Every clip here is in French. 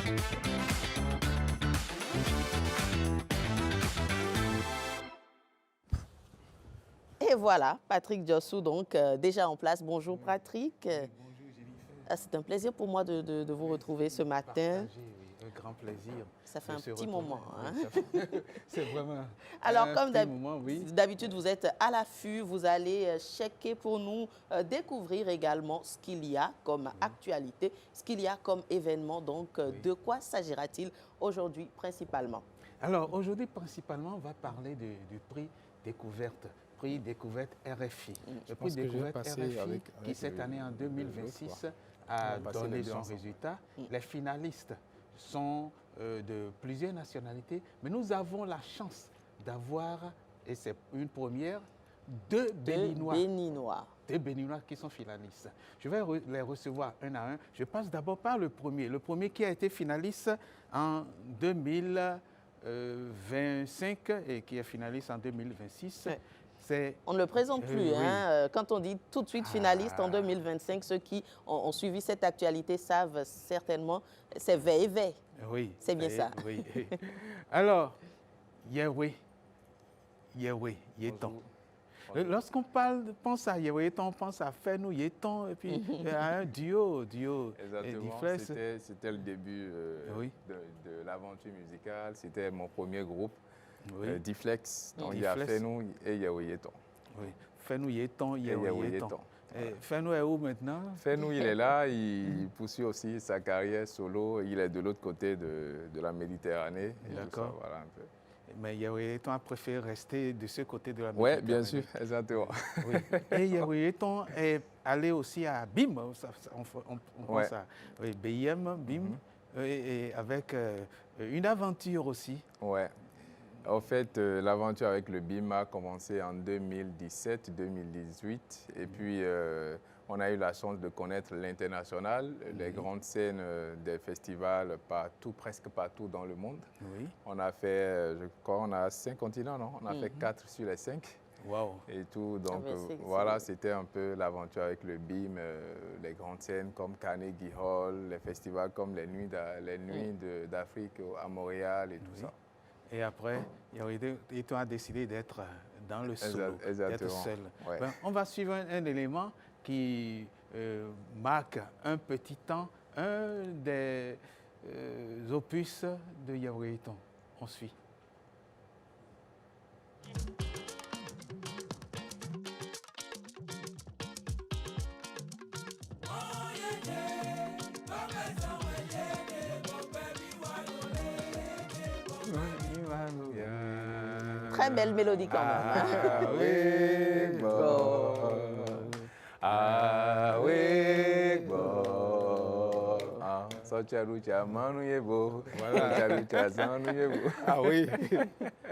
Et voilà, Patrick Diossou, donc déjà en place. Bonjour Patrick. Bonjour Jennifer. C'est un plaisir pour moi de vous retrouver ce matin. Oui, un grand plaisir. Ça fait un petit moment. Hein? C'est vraiment Alors, un comme petit moment, oui. d'habitude, vous êtes à l'affût, vous allez checker pour nous, découvrir également ce qu'il y a comme actualité, ce qu'il y a comme événement. Donc, de quoi s'agira-t-il aujourd'hui principalement? Alors, aujourd'hui, principalement, on va parler du prix découverte. Prix découverte RFI. Le prix découverte RFI qui, cette année, en 2026, a donné son résultat. Les finalistes sont de plusieurs nationalités, mais nous avons la chance d'avoir, et c'est une première, deux Béninois. Deux Béninois qui sont finalistes. Je vais les recevoir un à un. Je passe d'abord par le premier qui a été finaliste en 2025 et qui est finaliste en 2026. Ouais. On ne le présente plus. Hein. Quand on dit tout de suite finaliste en 2025, ceux qui ont suivi cette actualité savent certainement, c'est Veille. Oui. C'est bien ça. Oui. Alors, Yewé Yeton. Lorsqu'on pense à Yewé Yeton, on pense à Fenou Yeton et puis à un duo. Exactement, c'était le début de l'aventure musicale. C'était mon premier groupe. Diflex, donc il y a Fenou et Yewé Yeton. Oui, Fenou Yeton, Yewé Yeton. Fenou est où maintenant? Fenou, il est là, il poursuit aussi sa carrière solo. Il est de l'autre côté de la Méditerranée. D'accord. Voilà un peu. Mais Yewé Yeton a préféré rester de ce côté de la Méditerranée. Oui, bien sûr, exactement. Oui. Et Yewé Yeton est allé aussi à BIM, on pense à BIM, et avec une aventure aussi. Ouais. En fait, l'aventure avec le BIM a commencé en 2017-2018. Et puis, on a eu la chance de connaître l'international, les grandes scènes des festivals presque partout dans le monde. Oui. On a fait, je crois, on a 5 continents, non? On a fait 4 sur les 5. Wow. Et tout. Donc, voilà, c'était un peu l'aventure avec le BIM, les grandes scènes comme Carnegie Hall, les festivals comme les Nuits d'Afrique à Montréal et tout ça. Et après, Yeton a décidé d'être dans le solo, d'être seul. Ouais. Ben, on va suivre un élément qui marque un petit temps, un des opus de Yewé Yeton. On suit. Très belle mélodie quand même.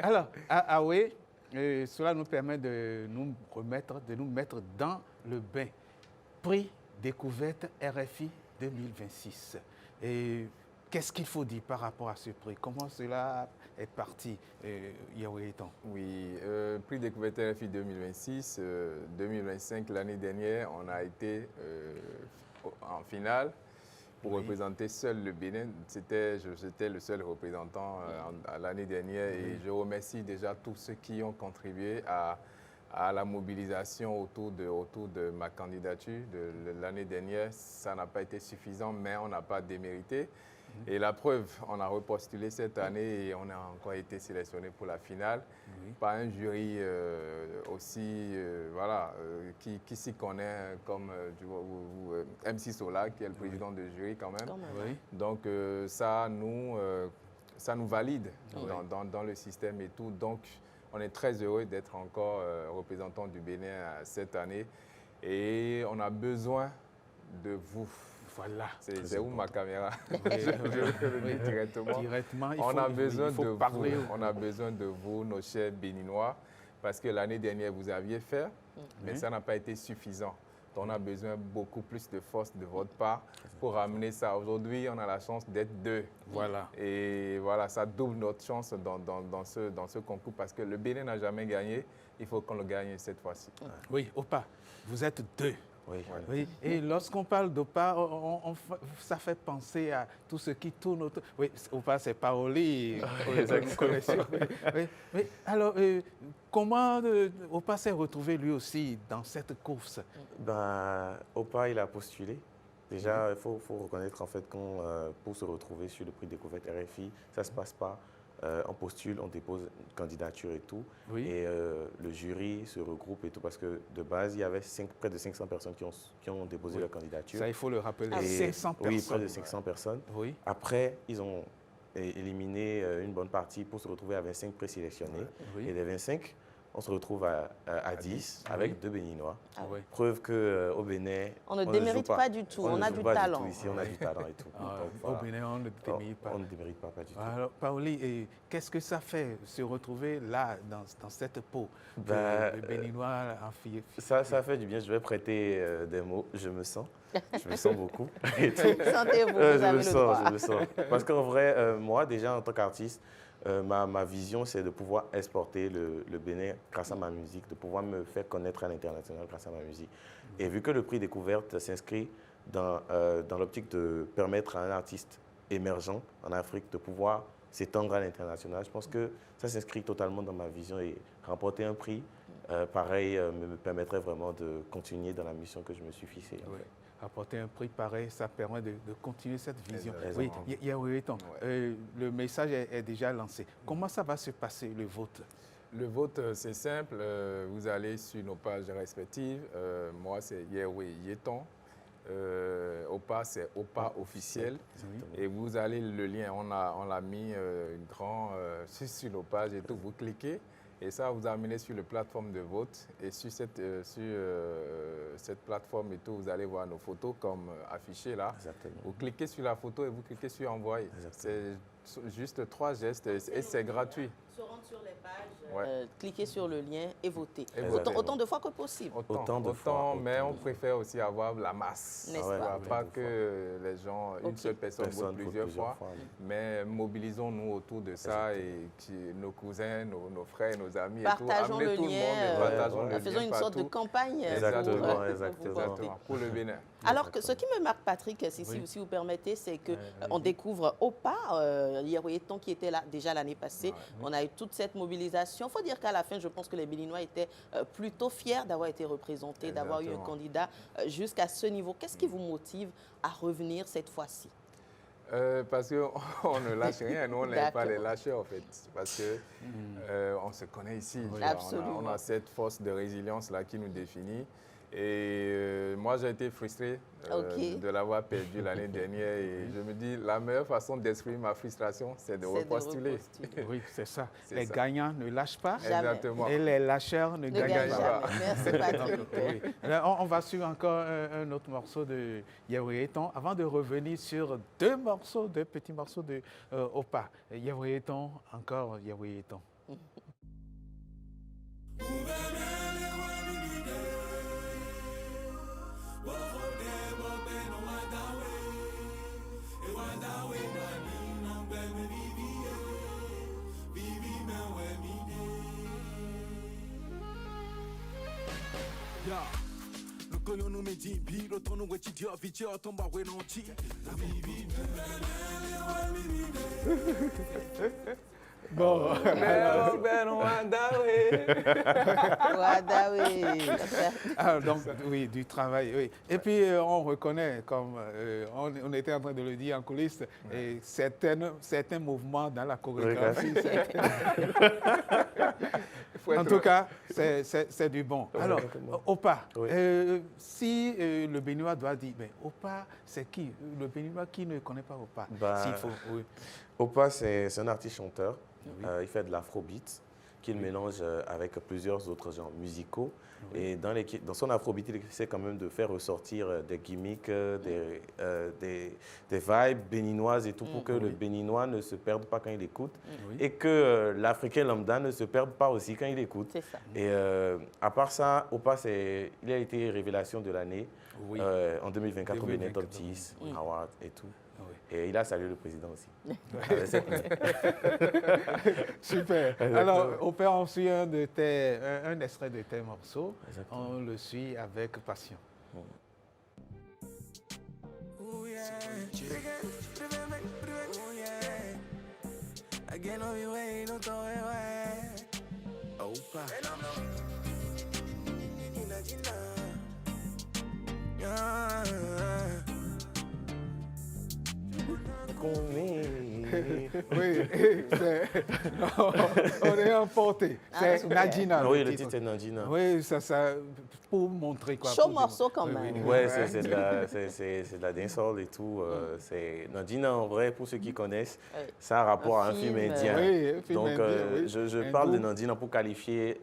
Alors, Aoué, cela nous permet de nous mettre dans le bain. Prix découverte RFI 2026. Et qu'est-ce qu'il faut dire par rapport à ce prix? Comment cela est parti, Yewé Yeton? Oui, prix découverte RFI 2026, 2025, l'année dernière, on a été en finale pour représenter seul le Bénin. J'étais le seul représentant l'année dernière et je remercie déjà tous ceux qui ont contribué à la mobilisation autour de ma candidature de l'année dernière. Ça n'a pas été suffisant, mais on n'a pas démérité. Et la preuve, on a repostulé cette année et on a encore été sélectionné pour la finale par un jury aussi qui s'y connaît comme MC Sola, qui est le président de jury quand même. Donc ça nous valide dans le système et tout. Donc on est très heureux d'être encore représentant du Bénin cette année et on a besoin de vous. Voilà. C'est où ma caméra? Je le dis directement. On a besoin de vous, nos chers Béninois, parce que l'année dernière, vous aviez fait, mais ça n'a pas été suffisant. Donc, on a besoin beaucoup plus de force de votre part pour ramener ça. Aujourd'hui, on a la chance d'être deux. Voilà. Et voilà, ça double notre chance dans ce concours parce que le Bénin n'a jamais gagné. Il faut qu'on le gagne cette fois-ci. Oui, Opa, vous êtes deux. Oui. Oui. Et lorsqu'on parle d'OPA, ça fait penser à tout ce qui tourne autour. Oui, OPA, c'est Paoli. Oui. Oui. Alors, comment OPA s'est retrouvé lui aussi dans cette course? OPA, il a postulé. Déjà, il faut reconnaître en fait qu'on, pour se retrouver sur le prix découverte RFI, ça ne se passe pas. On postule, on dépose une candidature et tout. Oui. Et le jury se regroupe et tout, parce que de base, il y avait près de 500 personnes qui ont déposé leur candidature. Ça, il faut le rappeler, 500 personnes. Oui, près de 500 personnes. Oui. Après, ils ont éliminé une bonne partie pour se retrouver à 25 présélectionnés. Oui. Et les 25, on se retrouve à 10 avec 2 Béninois. Preuve qu'au Bénin, on ne démérite pas du tout, on a du talent. Ici, on a du talent et tout. Au Bénin, on ne démérite pas. On ne démérite pas du tout. Alors, Paoli, qu'est-ce que ça fait se retrouver là, dans cette peau le Béninois en fille? Ça fait du bien. Je vais prêter des mots. Je me sens beaucoup. Sentez-vous, vous avez le droit. Je me sens. Parce qu'en vrai, moi, déjà, en tant qu'artiste, ma vision, c'est de pouvoir exporter le Bénin grâce à ma musique, de pouvoir me faire connaître à l'international grâce à ma musique. Et vu que le prix découverte s'inscrit dans l'optique de permettre à un artiste émergent en Afrique de pouvoir s'étendre à l'international, je pense que ça s'inscrit totalement dans ma vision, et remporter un prix, pareil, me permettrait vraiment de continuer dans la mission que je me suis fixée. En fait. Apporter un prix pareil, ça permet de continuer cette vision. Exactement. Oui, Yaoué-Ton, le message est déjà lancé. Comment ça va se passer, le vote? Le vote, c'est simple. Vous allez sur nos pages respectives. Moi, c'est Yaoué-Ton. OPA, c'est OPA officiel. Et vous allez le lien, on l'a mis grand sur nos pages et tout. Vous cliquez. Et ça vous amener sur la plateforme de vote. Et sur cette plateforme et tout, vous allez voir nos photos comme affichées là. Exactement. Vous cliquez sur la photo et vous cliquez sur envoyer. C'est juste 3 gestes et c'est gratuit. Se rendre sur les pages, cliquer sur le lien et voter. Autant de fois que possible. Autant de fois. Mais on préfère aussi avoir la masse. Pas que les gens, une seule personne vote plusieurs fois. Mais mobilisons-nous autour de ça et nos cousins, nos frères, nos amis partageons et tout. Amenez tout le monde et partageons le lien. Faisons une sorte de campagne pour le Bénin. Alors, ce qui me marque, Patrick, si vous permettez, c'est qu'on découvre OPA, Yaoué-Ton qui était là déjà l'année passée. On a eu toute cette mobilisation. Il faut dire qu'à la fin, je pense que les Béninois étaient plutôt fiers d'avoir été représentés, d'avoir eu un candidat jusqu'à ce niveau. Qu'est-ce qui vous motive à revenir cette fois-ci? Parce qu'on ne lâche rien, nous on n'aime pas les lâcher en fait, parce qu'on se connaît ici, on a cette force de résilience là qui nous définit. Et moi, j'ai été frustré de l'avoir perdu l'année dernière. Et je me dis, la meilleure façon d'exprimer ma frustration, c'est de repostuler. Oui, c'est ça. Les gagnants ne lâchent pas. Exactement. Et les lâcheurs ne gagnent pas. Merci, Patrick. On va suivre encore un autre morceau de Yaoué-Ton avant de revenir sur deux petits morceaux de OPA. Yaoué-Ton, encore Yaoué-Ton. Bon, donc oui, du travail, oui. Et puis on reconnaît, comme on était en train de le dire en coulisses, et certains mouvements dans la chorégraphie. En tout cas, c'est du bon. Alors, OPA, si le Béninois doit dire, mais OPA, c'est qui? Le Béninois qui ne connaît pas OPA? OPA, c'est un artiste-chanteur. Il fait de l'afrobeat qu'il mélange avec plusieurs autres genres musicaux. Et dans son afrobeat, il essaie quand même de faire ressortir des gimmicks, des vibes béninoises et tout pour que le Béninois ne se perde pas quand il écoute et que l'Africain lambda ne se perde pas aussi quand il écoute. C'est ça. Et à part ça, OPA, il a été révélation de l'année en 2024 au Bénin Top 10 Award et tout. Et il a salué le président aussi. Super. Alors, on suit un extrait de tes morceaux. Exactement. On le suit avec passion. Oh yeah, oh yeah. Again, on your way, no to Opa. Oui, on est emporté. C'est Nadjina. Oui, le titre est Nadjina. Oui, ça, pour montrer quoi. Chaud morceau quand même. Oui, c'est de la dancehall et tout. Nadjina, en vrai, pour ceux qui connaissent, ça a un rapport à un film indien. Donc, je parle de Nadjina pour qualifier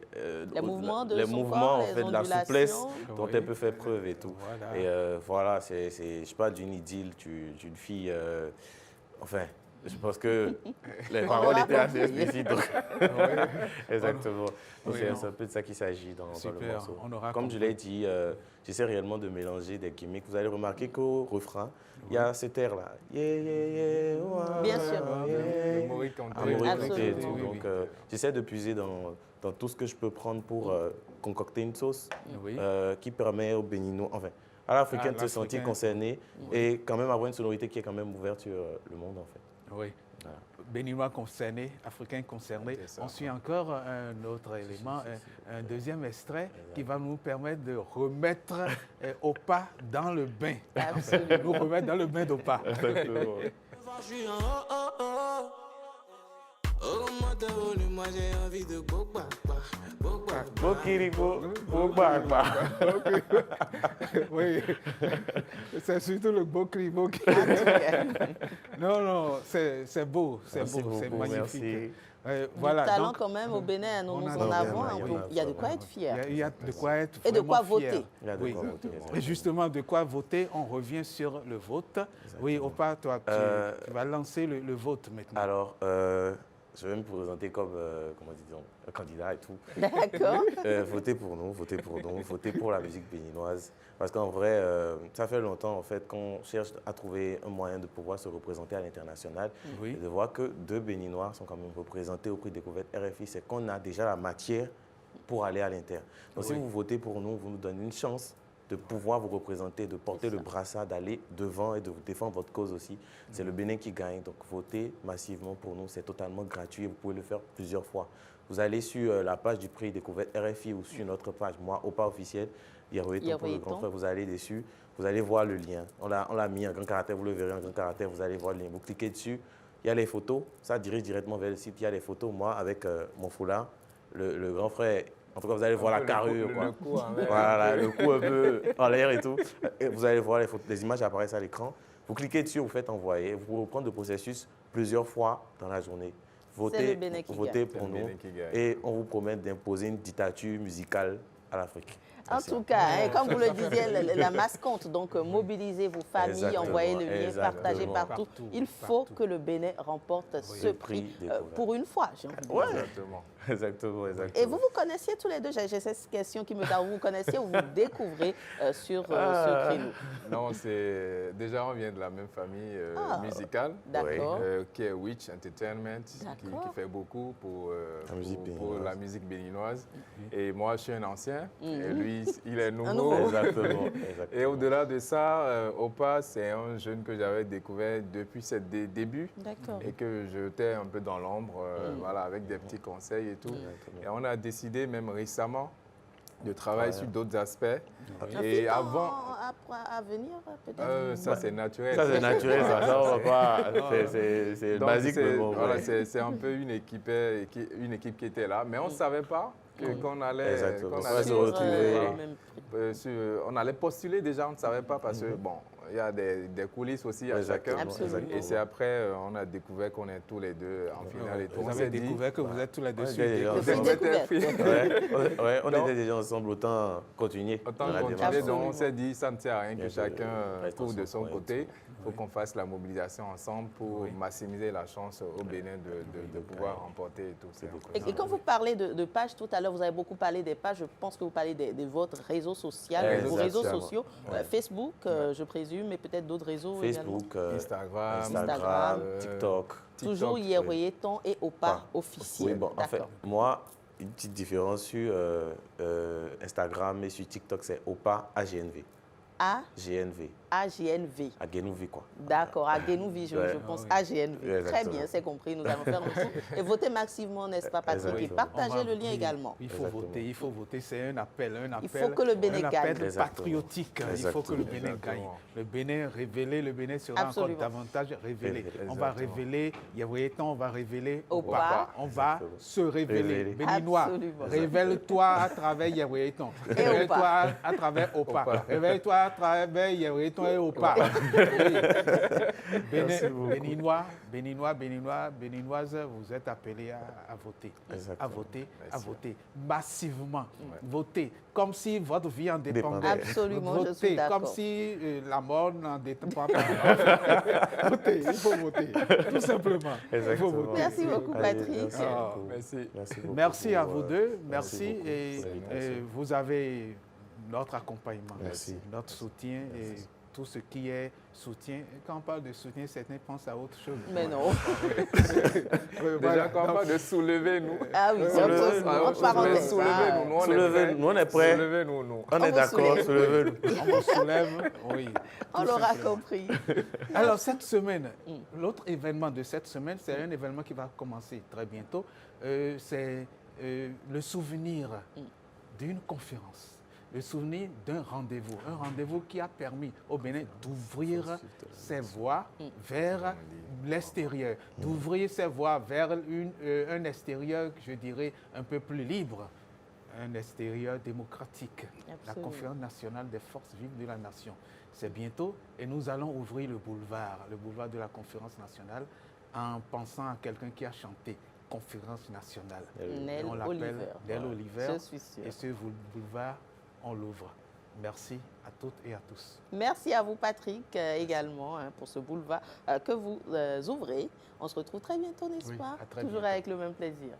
les mouvements de les son mouvements, corps, en fait, de la ondulations. souplesse dont elle peut faire preuve et tout. Et voilà, je parle d'une idylle, d'une fille. Enfin, je pense que les paroles étaient assez explicites. Exactement. C'est un peu de ça qu'il s'agit dans le morceau. Comme je l'ai dit, j'essaie réellement de mélanger des gimmicks. Vous allez remarquer qu'au refrain, il y a cet air-là. Yeah, yeah, yeah, wow, bien sûr. Le Maurice et tout. Donc, j'essaie de puiser dans tout ce que je peux prendre pour concocter une sauce qui permet aux Béninois, enfin, à l'Africain de se sentir concerné et quand même avoir une sonorité qui est quand même ouverte sur le monde, en fait. Oui. Voilà. Béninois concernés, Africains concernés. On suit encore un autre élément, un deuxième extrait qui va nous permettre de remettre Opa dans le bain. Absolument. Nous remettre dans le bain d'Opa. Moi j'ai envie de Oui, c'est surtout le bokri. Non, c'est beau, c'est magnifique. Voilà, du talent donc, quand même au Bénin, nous en avons. Il y a de quoi être fier. Il y a de quoi être et de quoi voter. Oui. Et justement, de quoi voter, on revient sur le vote. Exactement. Oui, Opa, toi, tu vas lancer le vote maintenant. Alors, je vais me présenter comme un candidat et tout. D'accord. Votez pour nous, votez pour la musique béninoise. Parce qu'en vrai, ça fait longtemps en fait qu'on cherche à trouver un moyen de pouvoir se représenter à l'international. Et de voir que 2 Béninois sont quand même représentés au prix Découverte RFI, c'est qu'on a déjà la matière pour aller à l'inter. Donc si vous votez pour nous, vous nous donnez une chance de pouvoir vous représenter, de porter le brassard, d'aller devant et de vous défendre votre cause aussi. C'est le Bénin qui gagne, donc votez massivement pour nous, c'est totalement gratuit, vous pouvez le faire plusieurs fois. Vous allez sur la page du prix Découverte RFI ou sur notre page, moi, Opa officiel, Yaroéton pour le grand frère, vous allez dessus, vous allez voir le lien. On l'a mis en grand caractère, vous le verrez en grand caractère, vous allez voir le lien. Vous cliquez dessus, il y a les photos, ça dirige directement vers le site, il y a les photos, moi avec mon foulard, le grand frère. En tout cas, vous allez voir la carrure, le cou en l'air. Voilà, le cou un peu en l'air et tout. Et vous allez voir les images apparaissent à l'écran. Vous cliquez dessus, vous faites envoyer. Vous pouvez reprendre le processus plusieurs fois dans la journée. Votez pour nous et on vous promet d'imposer une dictature musicale à l'Afrique. En tout cas, comme vous le disiez, la masse compte. Donc, mobilisez vos familles, envoyez le lien, partagez partout. Il faut que le Bénin remporte ce prix pour une fois, j'ai envie de dire. Exactement. Et vous connaissiez tous les deux, j'ai cette question qui me tarde, vous connaissiez ou vous découvrez sur ce créneau? Non, déjà on vient de la même famille musicale, qui est Witch Entertainment, qui fait beaucoup pour la musique béninoise. Et moi, je suis un ancien, et lui, il est nouveau. Exactement. Et au-delà de ça, Opa, c'est un jeune que j'avais découvert depuis ses débuts et que j'étais un peu dans l'ombre, voilà, avec des petits conseils et tout. Et on a décidé même récemment de travailler sur d'autres aspects. Et avant à venir peut-être. Ça c'est naturel. Ça c'est naturel, ça on va pas. C'est basique. Voilà, c'est un peu une équipe qui était là, mais on ne savait pas qu'on allait se retrouver. On allait postuler déjà, on ne savait pas parce que bon, il y a des coulisses aussi à chacun. Et c'est après, on a découvert qu'on est tous les deux en finale et tout. Vous avez découvert que vous êtes tous les deux sur on était déjà ensemble, autant continuer. Donc on s'est dit, ça ne sert à rien que chacun trouve de son côté. Il faut qu'on fasse la mobilisation ensemble pour maximiser la chance au Bénin de pouvoir remporter et tout. Et quand vous parlez de pages, tout à l'heure, vous avez beaucoup parlé des pages. Je pense que vous parlez de votre réseau social, vos réseaux sociaux. Facebook, je présume, mais peut-être d'autres réseaux Facebook, Instagram, TikTok. Toujours Yaroéton et Opa officiel. Oui, bon, en fait, moi, une petite différence sur Instagram et sur TikTok, c'est Opa AGNV. GNV. AGNV. À Guénouvi, quoi. D'accord, à Guénouvi, je pense AGNV. Très bien, c'est compris. Nous allons faire notre tour et voter massivement, n'est-ce pas, Patrick? Et partager le lien également. Il faut voter, il faut voter. C'est un appel. Il faut que le Bénin gagne. Un appel patriotique. Il faut que le Bénin gagne. Le Bénin révélé, le Bénin sera encore davantage révélé. On va révéler Yahweh-Tan, on va révéler Opa. On va se révéler. Béninois, révèle-toi à travers Yahweh-Tan. Révèle-toi à travers Opa. Révèle-toi à travers Yahweh-Tan et Opa. Béninois, Béninoises, vous êtes appelés à voter. À voter, à voter. Massivement. Voter. Comme si votre vie en dépendait. Absolument, voter, je suis d'accord. comme si la mort n'en dépend pas. Voter, il faut voter. Tout simplement. Il faut voter. Merci beaucoup, Patrick. Merci à vous deux. Merci. Et vous avez notre accompagnement, notre soutien et tout ce qui est soutien. Et quand on parle de soutien, certains pensent à autre chose. Mais non. Déjà, quand on parle de soulever, nous. Ah oui, c'est autre parenthèse. Soulevez-nous, nous on est prêts. Soulevez-nous, nous. On est d'accord, soulevez-nous. On vous soulève, oui. On l'aura compris. Alors, cette semaine, l'autre événement de cette semaine, c'est un événement qui va commencer très bientôt. C'est le souvenir d'une conférence. Le souvenir d'un rendez-vous. Un rendez-vous qui a permis au Bénin d'ouvrir ses voies vers l'extérieur, d'ouvrir ses voies vers un extérieur, je dirais, un peu plus libre, un extérieur démocratique. Absolument. La conférence nationale des forces vives de la nation. C'est bientôt et nous allons ouvrir le boulevard de la conférence nationale en pensant à quelqu'un qui a chanté conférence nationale. On l'appelle Nel Oliver. Je suis sûre. Et ce boulevard, on l'ouvre. Merci à toutes et à tous. Merci à vous, Patrick, également, pour ce boulevard que vous ouvrez. On se retrouve très bientôt, n'est-ce pas? à très Toujours bientôt. avec le même plaisir.